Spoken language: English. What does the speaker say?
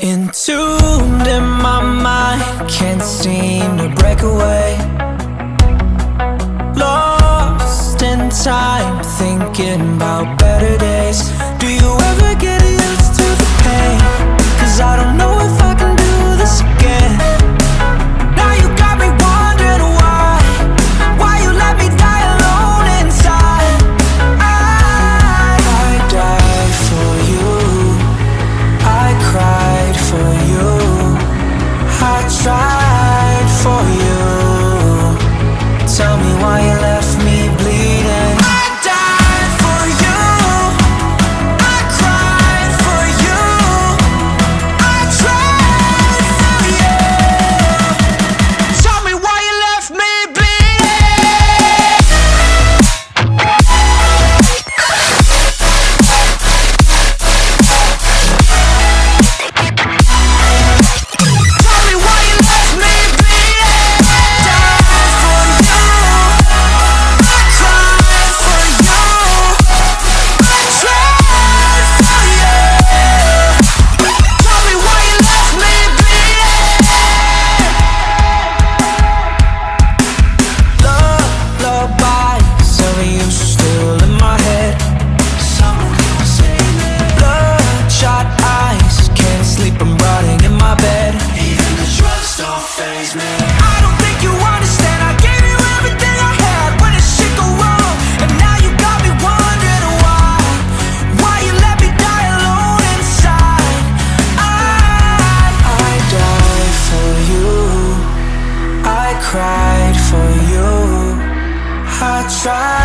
Entombed in my mind, can't seem to break away. Lost in time, thinking about better days. Do you ever get used to the pain? 'Cause I don't know if I can do this again. Now you got me wondering why you let me die alone inside. I died for you, I cried for you, I tried for you. Tell me why you left me bleeding. I died for you, I cried for you, I tried for you. Tell me why you left me bleeding. Tell me why you left me bleeding. Died for you, I cried for you, I tried for you. Tell me why you left me bleeding. Lullabies of you still in my head. Bloodshot eyes, can't sleep, I'm rotting in my bed. Even the drugs don't faze me. I don't think you understand, I gave you everything I had. When did shit go wrong? And now you got me wondering why you let me die alone inside. I died for you, I cried for you, I tried